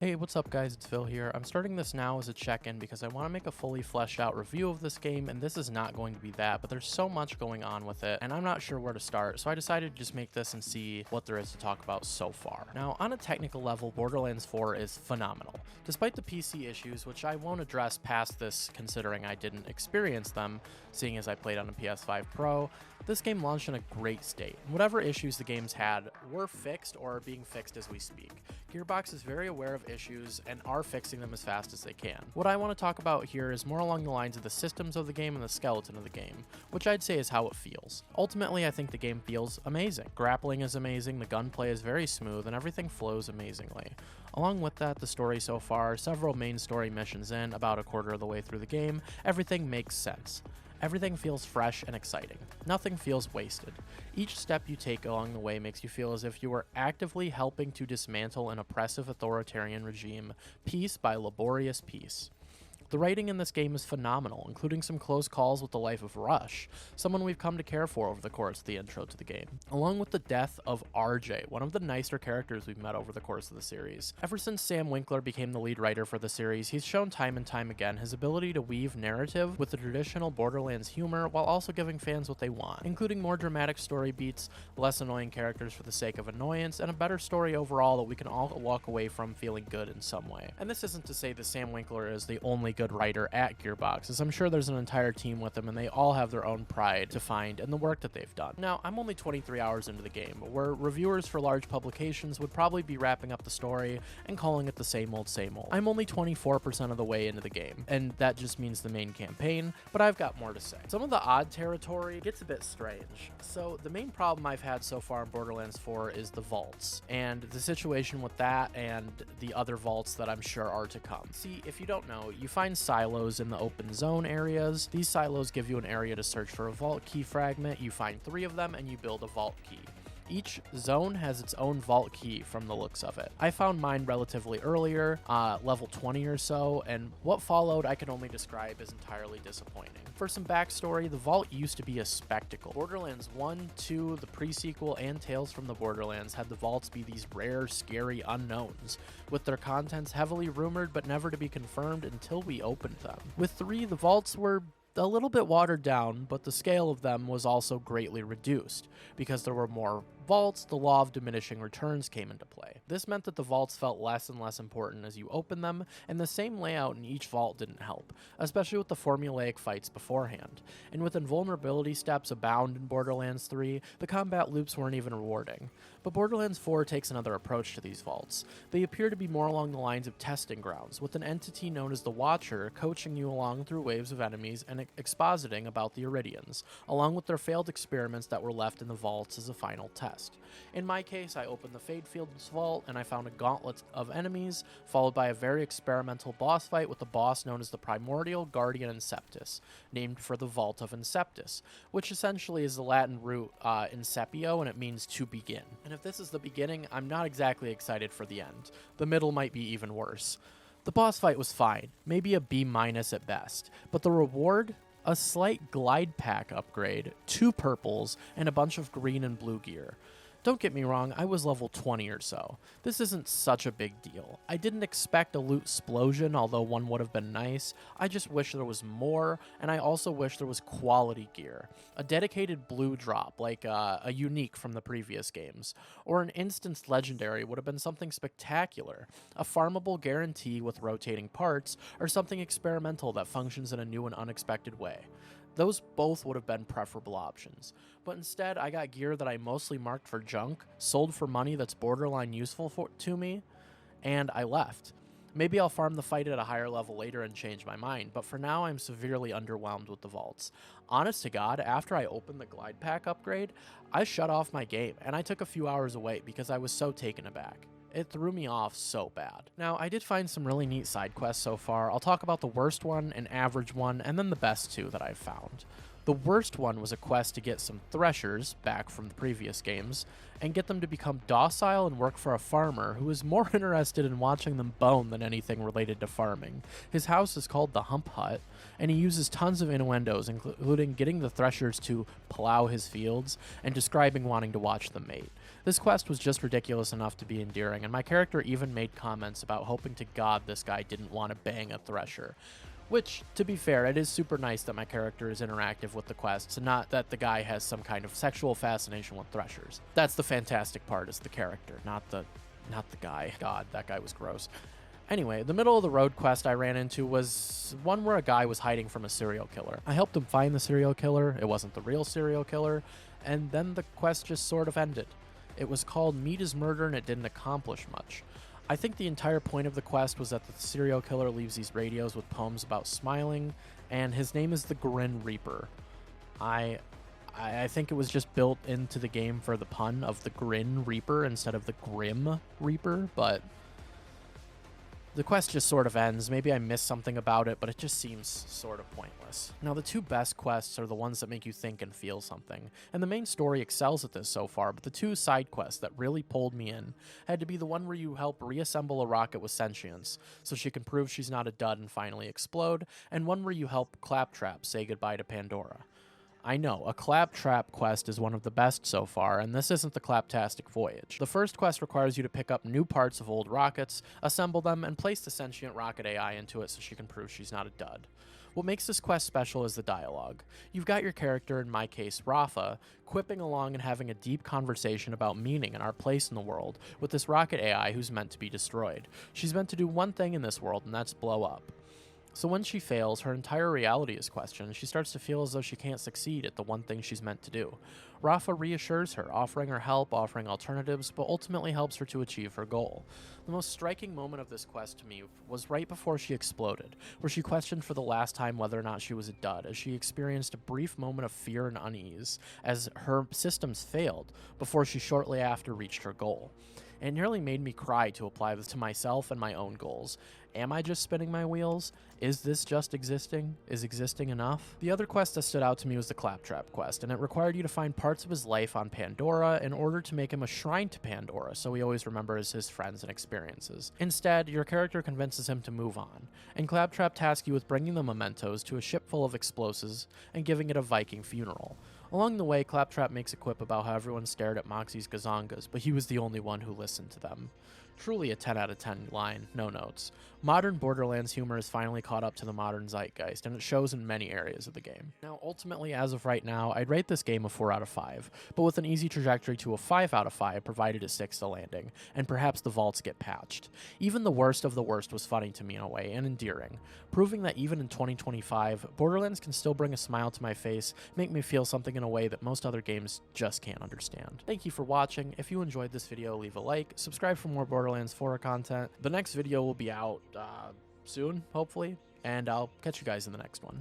Hey, what's up guys, it's Phil here. I'm starting this now as a check-in because I want to make a fully fleshed out review of this game, and this is not going to be that, but there's so much going on with it, and I'm not sure where to start, so I decided to just make this and see what there is to talk about so far. Now, on a technical level, Borderlands 4 is phenomenal. Despite the PC issues, which I won't address past this considering I didn't experience them, seeing as I played on a PS5 Pro, this game launched in a great state. Whatever issues the game's had were fixed or are being fixed as we speak. Gearbox is very aware of issues and are fixing them as fast as they can. What I want to talk about here is more along the lines of the systems of the game and the skeleton of the game, which I'd say is how it feels. Ultimately, I think the game feels amazing. Grappling is amazing, the gunplay is very smooth, and everything flows amazingly. Along with that, the story so far, several main story missions in, about a quarter of the way through the game, everything makes sense. Everything feels fresh and exciting. Nothing feels wasted. Each step you take along the way makes you feel as if you are actively helping to dismantle an oppressive authoritarian regime, piece by laborious piece. The writing in this game is phenomenal, including some close calls with the life of Rush, someone we've come to care for over the course of the intro to the game, along with the death of RJ, one of the nicer characters we've met over the course of the series. Ever since Sam Winkler became the lead writer for the series, he's shown time and time again his ability to weave narrative with the traditional Borderlands humor while also giving fans what they want, including more dramatic story beats, less annoying characters for the sake of annoyance, and a better story overall that we can all walk away from feeling good in some way. And this isn't to say that Sam Winkler is the only good writer at Gearbox, as I'm sure there's an entire team with them and they all have their own pride to find in the work that they've done. Now, I'm only 23 hours into the game, where reviewers for large publications would probably be wrapping up the story and calling it the same old same old. I'm only 24% of the way into the game, and that just means the main campaign, but I've got more to say. Some of the odd territory gets a bit strange. So the main problem I've had so far in Borderlands 4 is the vaults, and the situation with that and the other vaults that I'm sure are to come. See, if you don't know, you find silos in the open zone areas. These silos give you an area to search for a vault key fragment. You find 3 of them and you build a vault key. Each zone has its own vault key from the looks of it. I found mine relatively earlier, level 20 or so, and what followed I can only describe as entirely disappointing. For some backstory, the vault used to be a spectacle. Borderlands 1, 2, the pre-sequel, and Tales from the Borderlands had the vaults be these rare, scary unknowns, with their contents heavily rumored but never to be confirmed until we opened them. With 3, the vaults were a little bit watered down, but the scale of them was also greatly reduced. Because there were more vaults, the law of diminishing returns came into play. This meant that the vaults felt less and less important as you opened them, and the same layout in each vault didn't help, especially with the formulaic fights beforehand. And with invulnerability steps abound in Borderlands 3, the combat loops weren't even rewarding. But Borderlands 4 takes another approach to these vaults. They appear to be more along the lines of testing grounds, with an entity known as the Watcher coaching you along through waves of enemies and expositing about the Iridians, along with their failed experiments that were left in the vaults as a final test. In my case, I opened the Fadefields vault and I found a gauntlet of enemies, followed by a very experimental boss fight with a boss known as the Primordial Guardian Inceptus, named for the Vault of Inceptus, which essentially is the Latin root incepio, and it means to begin. And if this is the beginning, I'm not exactly excited for the end. The middle might be even worse. The boss fight was fine, maybe a B- at best, but the reward? A slight glide pack upgrade, 2 purples, and a bunch of green and blue gear. Don't get me wrong, I was level 20 or so. This isn't such a big deal. I didn't expect a loot explosion, although one would have been nice. I just wish there was more, and I also wish there was quality gear. A dedicated blue drop, like a unique from the previous games. Or an instanced legendary would have been something spectacular. A farmable guarantee with rotating parts, or something experimental that functions in a new and unexpected way. Those both would have been preferable options. But instead, I got gear that I mostly marked for junk, sold for money that's borderline useful to me, and I left. Maybe I'll farm the fight at a higher level later and change my mind, but for now I'm severely underwhelmed with the vaults. Honest to God, after I opened the glide pack upgrade, I shut off my game, and I took a few hours away because I was so taken aback. It threw me off so bad. Now, I did find some really neat side quests so far. I'll talk about the worst one, an average one, and then the best 2 that I've found. The worst one was a quest to get some threshers, back from the previous games, and get them to become docile and work for a farmer who is more interested in watching them bone than anything related to farming. His house is called the Hump Hut, and he uses tons of innuendos, including getting the threshers to plow his fields and describing wanting to watch them mate. This quest was just ridiculous enough to be endearing, and my character even made comments about hoping to God this guy didn't want to bang a thresher. Which, to be fair, it is super nice that my character is interactive with the quests, and not that the guy has some kind of sexual fascination with threshers. That's the fantastic part, is the character, not the guy. God, that guy was gross. Anyway, the middle of the road quest I ran into was one where a guy was hiding from a serial killer. I helped him find the serial killer, it wasn't the real serial killer, and then the quest just sort of ended. It was called Meet His Murder and it didn't accomplish much. I think the entire point of the quest was that the serial killer leaves these radios with poems about smiling, and his name is the Grin Reaper. I think it was just built into the game for the pun of the Grin Reaper instead of the Grim Reaper, but the quest just sort of ends. Maybe I missed something about it, but it just seems sort of pointless. Now, the two best quests are the ones that make you think and feel something, and the main story excels at this so far, but the two side quests that really pulled me in had to be the one where you help reassemble a rocket with sentience, so she can prove she's not a dud and finally explode, and one where you help Claptrap say goodbye to Pandora. I know, a Claptrap quest is one of the best so far, and this isn't the Claptastic Voyage. The first quest requires you to pick up new parts of old rockets, assemble them, and place the sentient rocket AI into it so she can prove she's not a dud. What makes this quest special is the dialogue. You've got your character, in my case Rafa, quipping along and having a deep conversation about meaning and our place in the world with this rocket AI who's meant to be destroyed. She's meant to do one thing in this world, and that's blow up. So when she fails, her entire reality is questioned, and she starts to feel as though she can't succeed at the one thing she's meant to do. Rafa reassures her, offering her help, offering alternatives, but ultimately helps her to achieve her goal. The most striking moment of this quest to me was right before she exploded, where she questioned for the last time whether or not she was a dud, as she experienced a brief moment of fear and unease as her systems failed, before she shortly after reached her goal. It nearly made me cry to apply this to myself and my own goals. Am I just spinning my wheels? Is this just existing? Is existing enough? The other quest that stood out to me was the Claptrap quest, and it required you to find parts of his life on Pandora in order to make him a shrine to Pandora, so he always remembers his friends and experiences. Instead, your character convinces him to move on, and Claptrap tasks you with bringing the mementos to a ship full of explosives and giving it a Viking funeral. Along the way, Claptrap makes a quip about how everyone stared at Moxie's gazongas, but he was the only one who listened to them. Truly a 10 out of 10 line, no notes. Modern Borderlands humor is finally caught up to the modern zeitgeist, and it shows in many areas of the game. Now, ultimately, as of right now, I'd rate this game a 4 out of 5, but with an easy trajectory to a 5 out of 5 provided it sticks the landing, and perhaps the vaults get patched. Even the worst of the worst was funny to me in a way, and endearing, proving that even in 2025, Borderlands can still bring a smile to my face, make me feel something in a way that most other games just can't understand. Thank you for watching. If you enjoyed this video, leave a like, subscribe for more Borderlands 4 content. The next video will be out soon, hopefully, and I'll catch you guys in the next one.